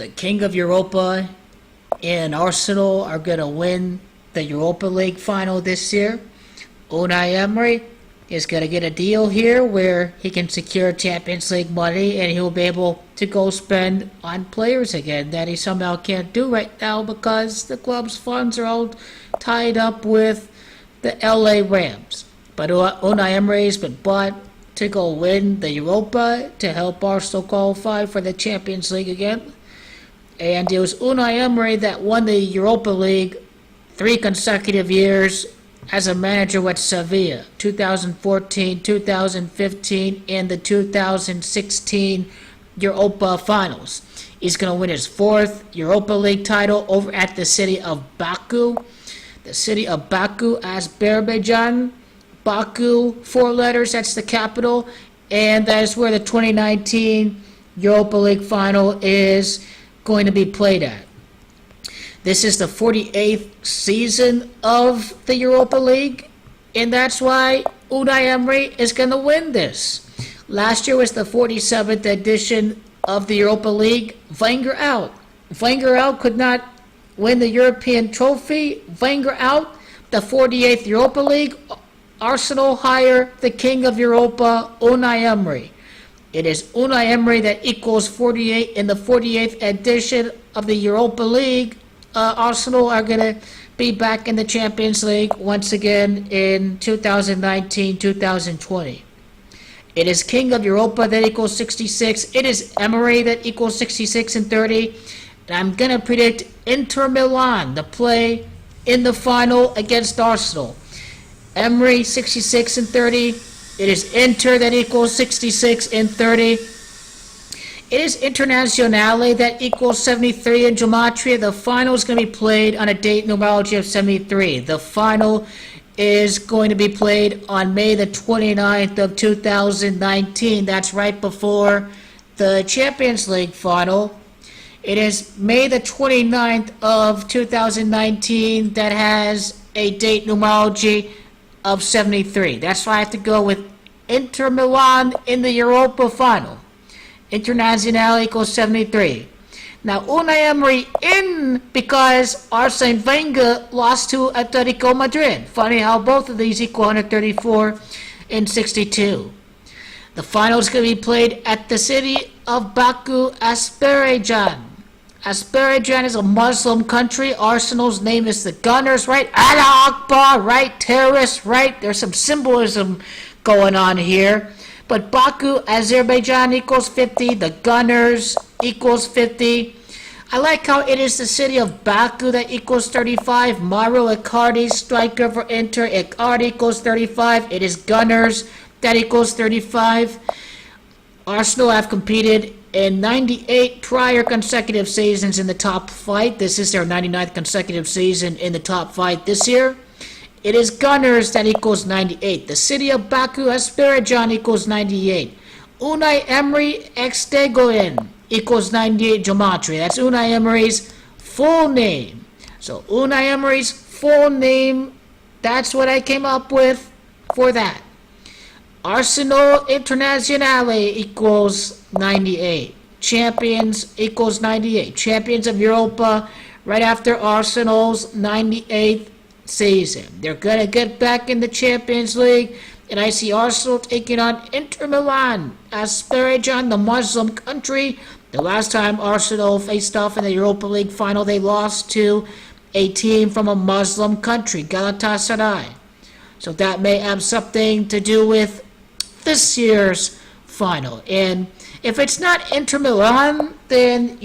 the King of Europa and Arsenal are going to win the Europa League final this year. Unai Emery is going to get a deal here where he can secure Champions League money and he'll be able to go spend on players again that he somehow can't do right now because the club's funds are all tied up with the LA Rams. But Unai Emery has been bought to go win the Europa to help Arsenal qualify for the Champions League again. And it was Unai Emery that won the Europa League 3 consecutive years as a manager with Sevilla, 2014, 2015, and the 2016 Europa Finals. He's going to win his 4th Europa League title over at the city of Baku. The city of Baku, Azerbaijan. Baku, 4 letters, that's the capital. And that is where the 2019 Europa League final is going to be played at. This is the 48th season of the Europa League, and that's why Unai Emery is going to win this. Last year was the 47th edition of the Europa League. Wenger out. Wenger out could not win the European trophy. Wenger out. The 48th Europa League. Arsenal hire the King of Europa, Unai Emery. It is Unai Emery that equals 48 in the 48th edition of the Europa League. Arsenal are going to be back in the Champions League once again in 2019-2020. It is King of Europa that equals 66. It is Emery that equals 66 and 30. And I'm going to predict Inter Milan to play in the final against Arsenal. Emery 66 and 30. It is Inter that equals 66 and 30. It is Internazionale that equals 73 in Gematria. The final is going to be played on a date numerology of 73. The final is going to be played on May the 29th of 2019. That's right before the Champions League final. It is May the 29th of 2019 that has a date numerology of 73. That's why I have to go with Inter Milan in the Europa final. Internazionale equals 73. Now, Unai Emery in because Arsene Wenger lost to Atletico Madrid. Funny how both of these equal 134 and 62. The final is going to be played at the city of Baku, Azerbaijan. Azerbaijan is a Muslim country. Arsenal's name is the Gunners, right? Allah Akbar, right? Terrorists, right? There's some symbolism going on here. But Baku, Azerbaijan equals 50. The Gunners equals 50. I like how it is the city of Baku that equals 35. Mauro Icardi, striker for Inter. Icardi equals 35. It is Gunners that equals 35. Arsenal have competed in 98 prior consecutive seasons in the top flight. This is their 99th consecutive season in the top flight this year. It is Gunners that equals 98. The city of Baku, Azerbaijan equals 98. Unai Emery Extegoen equals 98 Gematria. That's Unai Emery's full name. So Unai Emery's full name, that's what I came up with for that. Arsenal Internazionale equals 98. Champions equals 98. Champions of Europa right after Arsenal's 98th season. They're going to get back in the Champions League, and I see Arsenal taking on Inter Milan, Azerbaijan, the Muslim country. The last time Arsenal faced off in the Europa League final, they lost to a team from a Muslim country, Galatasaray. So that may have something to do with this year's final. And if it's not Inter Milan, then,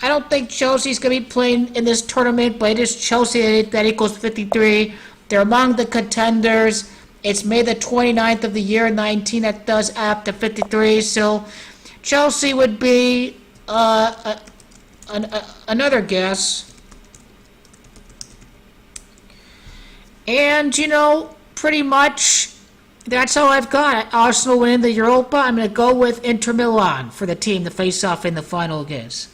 I don't think Chelsea's going to be playing in this tournament, but it is Chelsea that equals 53. They're among the contenders. It's May the 29th of the year 19 that does add to 53. So Chelsea would be another guess. And, pretty much that's all I've got. Arsenal winning the Europa. I'm going to go with Inter Milan for the team to face off in the final against.